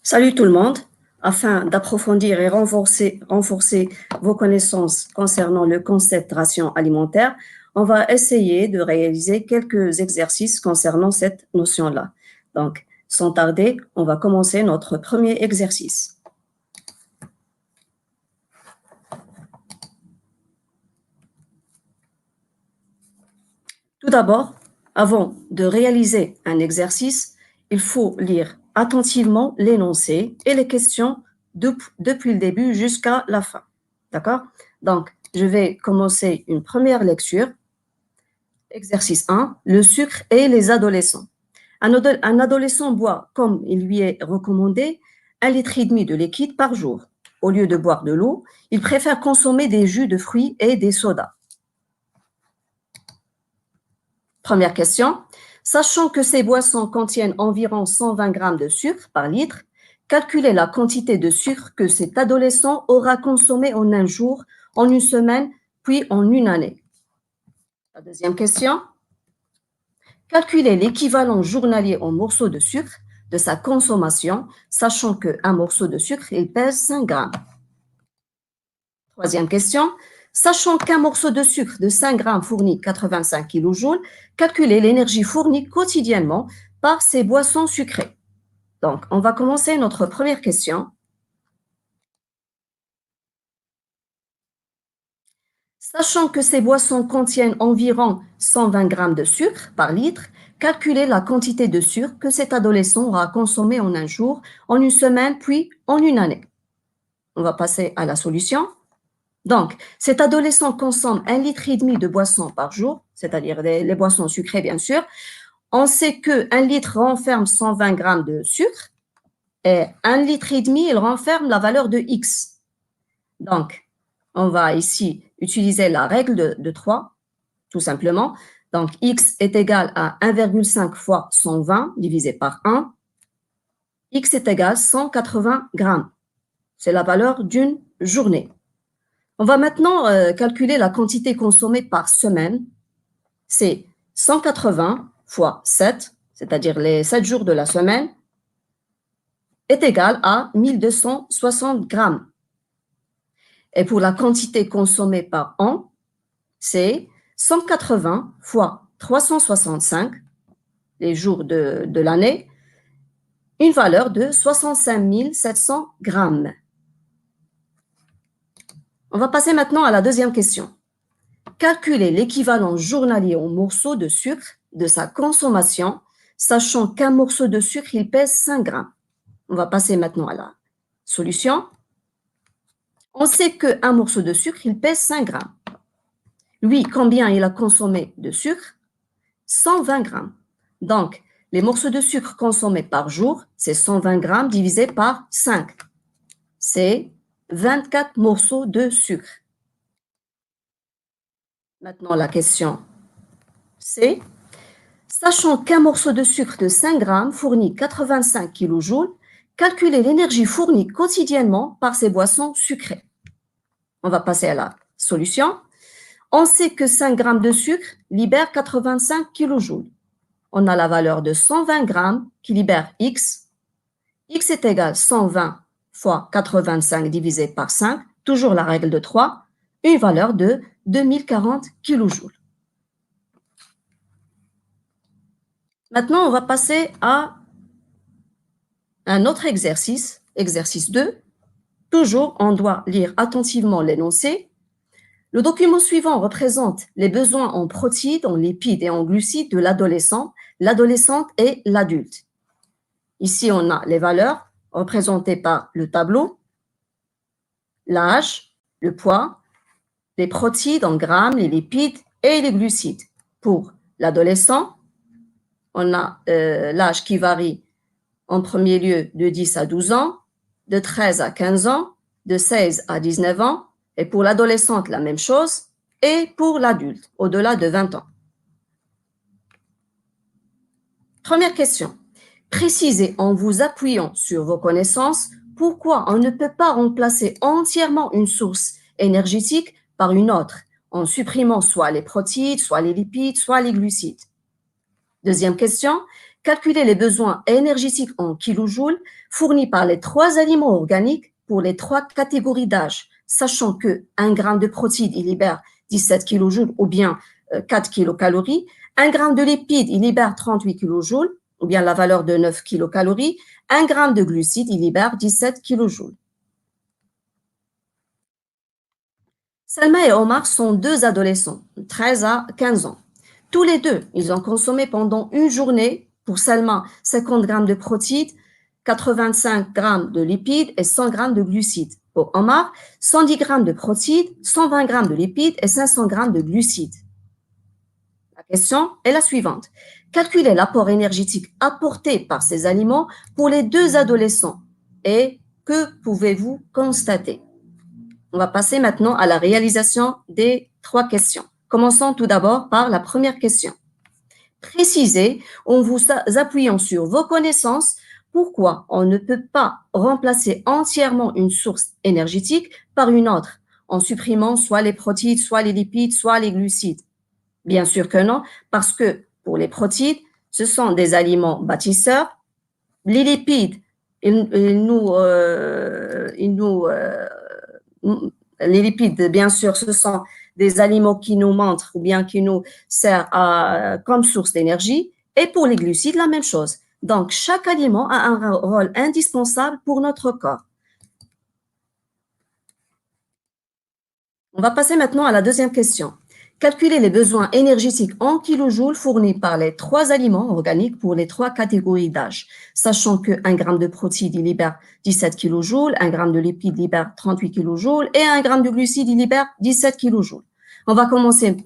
Salut tout le monde. Afin d'approfondir et renforcer vos connaissances concernant le concept ration alimentaire, on va essayer de réaliser quelques exercices concernant cette notion-là. Donc, sans tarder, on va commencer notre premier exercice. Tout d'abord, avant de réaliser un exercice, il faut lire attentivement l'énoncé et les questions depuis le début jusqu'à la fin. D'accord? Donc, je vais commencer une première lecture. Exercice 1, le sucre et les adolescents. Un adolescent boit, comme il lui est recommandé, 1,5 litre de liquide par jour. Au lieu de boire de l'eau, il préfère consommer des jus de fruits et des sodas. Première question. Sachant que ces boissons contiennent environ 120 grammes de sucre par litre, calculez la quantité de sucre que cet adolescent aura consommé en un jour, en une semaine, puis en une année. La deuxième question. Calculez l'équivalent journalier en morceaux de sucre de sa consommation, sachant qu'un morceau de sucre, il pèse 5 grammes. Troisième question. Sachant qu'un morceau de sucre de 5 grammes fournit 85 kJ, calculez l'énergie fournie quotidiennement par ces boissons sucrées. Donc, on va commencer notre première question. Sachant que ces boissons contiennent environ 120 grammes de sucre par litre, calculez la quantité de sucre que cet adolescent aura consommé en un jour, en une semaine, puis en une année. On va passer à la solution. Donc, cet adolescent consomme 1,5 litre de boissons par jour, c'est-à-dire les boissons sucrées, bien sûr. On sait que 1 litre renferme 120 grammes de sucre et 1,5 litre, il renferme la valeur de X. Donc, on va ici utiliser la règle de 3, tout simplement. Donc, X est égal à 1,5 fois 120 divisé par 1. X est égal à 180 grammes. C'est la valeur d'une journée. On va maintenant calculer la quantité consommée par semaine. C'est 180 fois 7, c'est-à-dire les 7 jours de la semaine, est égal à 1260 grammes. Et pour la quantité consommée par an, c'est 180 fois 365, les jours de l'année, une valeur de 65 700 grammes. On va passer maintenant à la deuxième question. Calculer l'équivalent journalier en morceaux de sucre de sa consommation, sachant qu'un morceau de sucre, il pèse 5 grammes. On va passer maintenant à la solution. On sait qu'un morceau de sucre, il pèse 5 grammes. Lui, combien il a consommé de sucre? 120 grammes. Donc, les morceaux de sucre consommés par jour, c'est 120 grammes divisé par 5. C'est 24 morceaux de sucre. Maintenant, la question, c'est, sachant qu'un morceau de sucre de 5 grammes fournit 85 kJ, calculez l'énergie fournie quotidiennement par ces boissons sucrées. On va passer à la solution. On sait que 5 grammes de sucre libèrent 85 kJ. On a la valeur de 120 grammes qui libère X. X est égal à 120 fois 85 divisé par 5, toujours la règle de 3, une valeur de 2040 kJ. Maintenant, on va passer à un autre exercice, exercice 2. Toujours, on doit lire attentivement l'énoncé. Le document suivant représente les besoins en protéines, en lipides et en glucides de l'adolescent, l'adolescente et l'adulte. Ici, on a les valeurs représentées par le tableau, l'âge, le poids, les protéines en grammes, les lipides et les glucides. Pour l'adolescent, on a l'âge qui varie en premier lieu de 10 à 12 ans, de 13 à 15 ans, de 16 à 19 ans, et pour l'adolescente, la même chose, et pour l'adulte, au-delà de 20 ans. Première question. Précisez en vous appuyant sur vos connaissances pourquoi on ne peut pas remplacer entièrement une source énergétique par une autre, en supprimant soit les protéines, soit les lipides, soit les glucides. Deuxième question. calculer les besoins énergétiques en kilojoules fournis par les 3 aliments organiques pour les 3 catégories d'âge, sachant que 1 gramme de protéines, il libère 17 kilojoules ou bien 4 kilocalories, 1 gramme de lipides, il libère 38 kilojoules ou bien la valeur de 9 kilocalories, 1 gramme de glucides, il libère 17 kilojoules. Selma et Omar sont 2 adolescents, 13 à 15 ans. Tous les deux, ils ont consommé pendant une journée, pour Selma, 50 grammes de protéines, 85 grammes de lipides et 100 grammes de glucides. Pour Omar, 110 grammes de protéines, 120 grammes de lipides et 500 grammes de glucides. La question est la suivante. Calculez l'apport énergétique apporté par ces aliments pour les 2 adolescents. Et que pouvez-vous constater? On va passer maintenant à la réalisation des 3 questions. Commençons tout d'abord par la première question. Précisez, en vous appuyant sur vos connaissances, pourquoi on ne peut pas remplacer entièrement une source énergétique par une autre, en supprimant soit les protéines, soit les lipides, soit les glucides. Bien sûr que non, parce que pour les protéines, ce sont des aliments bâtisseurs. Les lipides, les lipides, bien sûr, ce sont des aliments qui nous montrent ou bien qui nous servent comme source d'énergie. Et pour les glucides, la même chose. Donc, chaque aliment a un rôle indispensable pour notre corps. On va passer maintenant à la deuxième question. Calculer les besoins énergétiques en kilojoules fournis par les 3 aliments organiques pour les 3 catégories d'âge, sachant que 1 gramme de protéines libère 17 kilojoules, 1 gramme de lipides libère 38 kilojoules et 1 gramme de glucides libère 17 kilojoules. On va commencer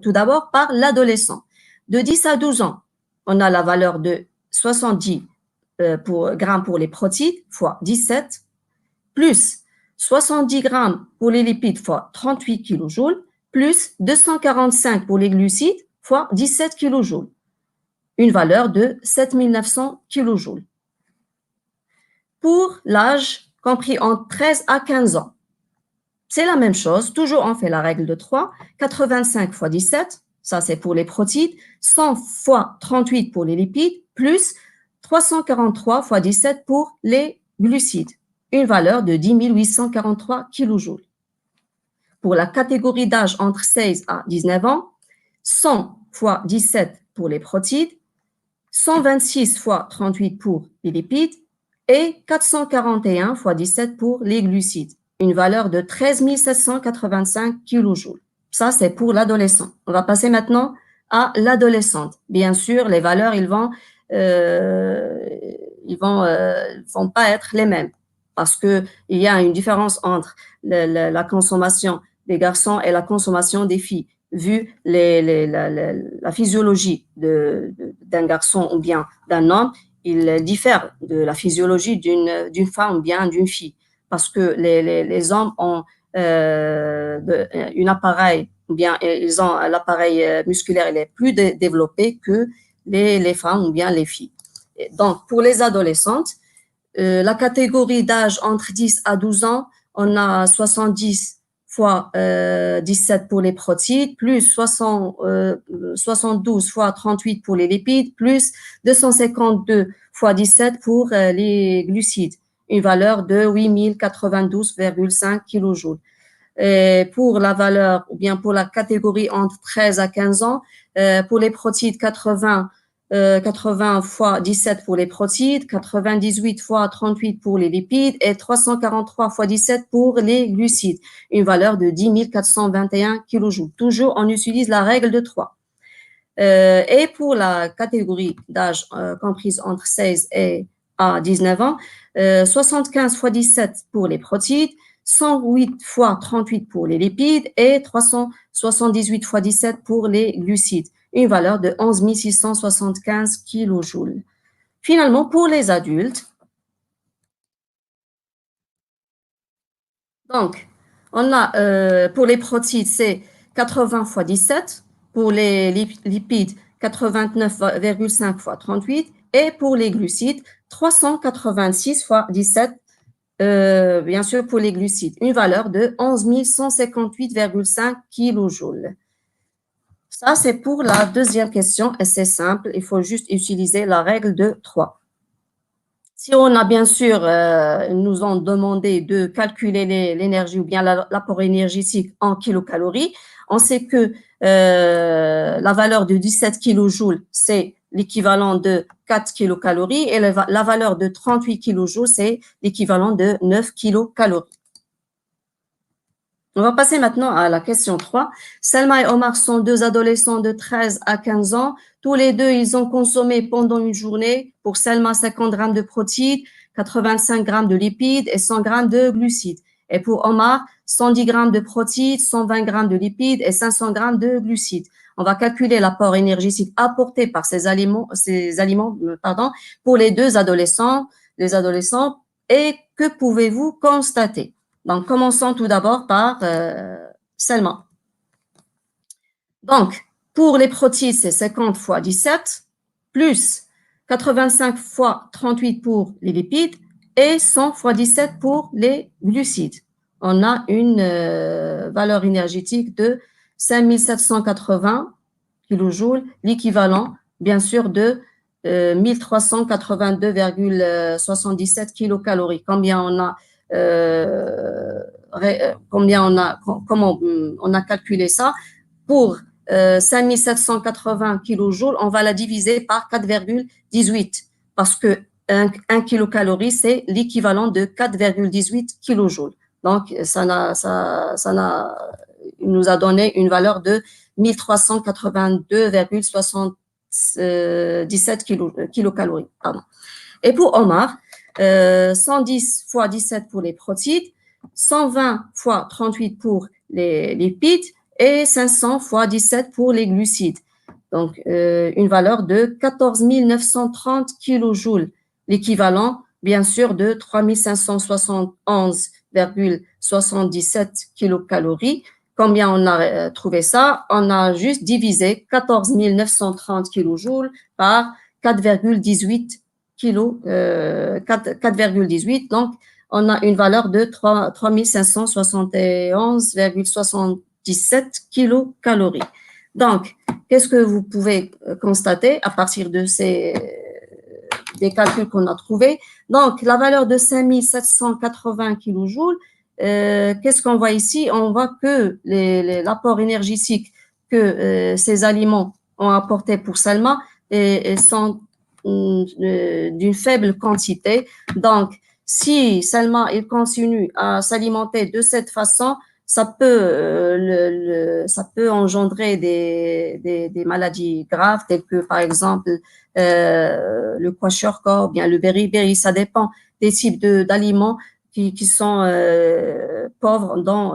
tout d'abord par l'adolescent. De 10 à 12 ans, on a la valeur de 70 grammes pour les protéines fois 17, plus 70 grammes pour les lipides fois 38 kilojoules, plus 245 pour les glucides fois 17 kilojoules, une valeur de 7900 kilojoules. Pour l'âge compris entre 13 à 15 ans, c'est la même chose, toujours on fait la règle de 3, 85 fois 17, ça c'est pour les protéines, 100 fois 38 pour les lipides, plus 343 fois 17 pour les glucides, une valeur de 10 843 kilojoules. Pour la catégorie d'âge entre 16 à 19 ans, 100 fois 17 pour les protéines, 126 fois 38 pour les lipides et 441 fois 17 pour les glucides, une valeur de 13 785 kilojoules. Ça, c'est pour l'adolescent. On va passer maintenant à l'adolescente. Bien sûr, les valeurs, ils vont pas être les mêmes parce que il y a une différence entre la consommation des garçons et la consommation des filles. Vu la physiologie d'un garçon ou bien d'un homme, il diffère de la physiologie d'une femme ou bien d'une fille. Parce que les hommes ont un appareil, ou bien ils ont l'appareil musculaire, il est plus développé que les femmes ou bien les filles. Et donc, pour les adolescentes, la catégorie d'âge entre 10 à 12 ans, on a 70 fois 17 pour les protéines, plus 72 fois 38 pour les lipides, plus 252 fois 17 pour les glucides, une valeur de 8092,5 kilojoules. Et pour la valeur, ou bien pour la catégorie entre 13 à 15 ans, pour les protéines, 80 fois 17 pour les protéines, 98 fois 38 pour les lipides et 343 fois 17 pour les glucides, une valeur de 10 421 kilojoules. Toujours, on utilise la règle de 3. Et pour la catégorie d'âge comprise entre 16 et à 19 ans, 75 fois 17 pour les protéines, 108 fois 38 pour les lipides et 378 fois 17 pour les glucides, une valeur de 11 675 kilojoules. Finalement, pour les adultes, donc, on a pour les protéines, c'est 80 fois 17, pour les lipides, 89,5 fois 38, et pour les glucides, 386 fois 17, bien sûr pour les glucides, une valeur de 11 158,5 kilojoules. Ça, c'est pour la deuxième question et c'est simple. Il faut juste utiliser la règle de 3. Si on a bien sûr, nous ont demandé de calculer l'énergie ou bien l'apport énergétique en kilocalories, on sait que la valeur de 17 kilojoules, c'est l'équivalent de 4 kilocalories et la valeur de 38 kilojoules, c'est l'équivalent de 9 kilocalories. On va passer maintenant à la question 3. Selma et Omar sont deux adolescents de 13 à 15 ans. Tous les deux, ils ont consommé pendant une journée, pour Selma, 50 grammes de protéines, 85 grammes de lipides et 100 grammes de glucides. Et pour Omar, 110 grammes de protéines, 120 grammes de lipides et 500 grammes de glucides. On va calculer l'apport énergétique apporté par ces aliments, pour les deux adolescents, et que pouvez-vous constater? Donc, commençons tout d'abord par Selma. Donc, pour les protéines, c'est 50 fois 17, plus 85 fois 38 pour les lipides et 100 fois 17 pour les glucides. On a une valeur énergétique de 5780 kilojoules, l'équivalent, bien sûr, de 1382,77 kilocalories. Comment on a calculé ça? Pour 5780 kilojoules, on va la diviser par 4,18 parce que 1 kilocalorie, c'est l'équivalent de 4,18 kilojoules. Donc, il nous a donné une valeur de 1382,77 kilocalories. Pardon. Et pour Omar, 110 fois 17 pour les protéines, 120 fois 38 pour les lipides et 500 fois 17 pour les glucides. Donc, une valeur de 14 930 kilojoules, l'équivalent, bien sûr, de 3571,77 kilocalories. Combien on a trouvé ça? On a juste divisé 14 930 kilojoules par 4,18 4,18. Donc, on a une valeur de 3571,77 kilocalories. Donc, qu'est-ce que vous pouvez constater à partir de des calculs qu'on a trouvés? Donc, la valeur de 5780 kilojoules, qu'est-ce qu'on voit ici? On voit que l'apport énergétique que ces aliments ont apporté pour Selma sont d'une faible quantité. Donc, si Selma il continue à s'alimenter de cette façon, ça peut engendrer des maladies graves telles que par exemple le kwashiorkor, bien le beriberi. Ça dépend des types d'aliments qui sont pauvres dans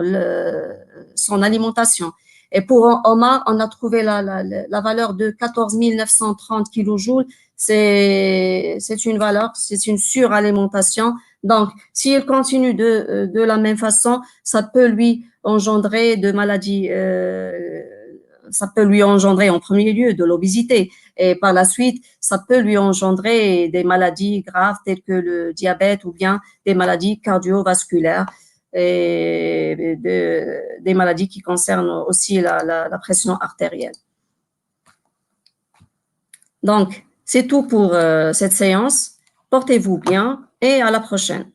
son alimentation. Et pour Omar, on a trouvé la valeur de 14 930 kilojoules. C'est une valeur, c'est une suralimentation. Donc, s'il continue de la même façon, ça peut lui engendrer de maladies, ça peut lui engendrer en premier lieu de l'obésité. Et par la suite, ça peut lui engendrer des maladies graves telles que le diabète ou bien des maladies cardiovasculaires et des maladies qui concernent aussi la pression artérielle. Donc, c'est tout pour cette séance. Portez-vous bien et à la prochaine.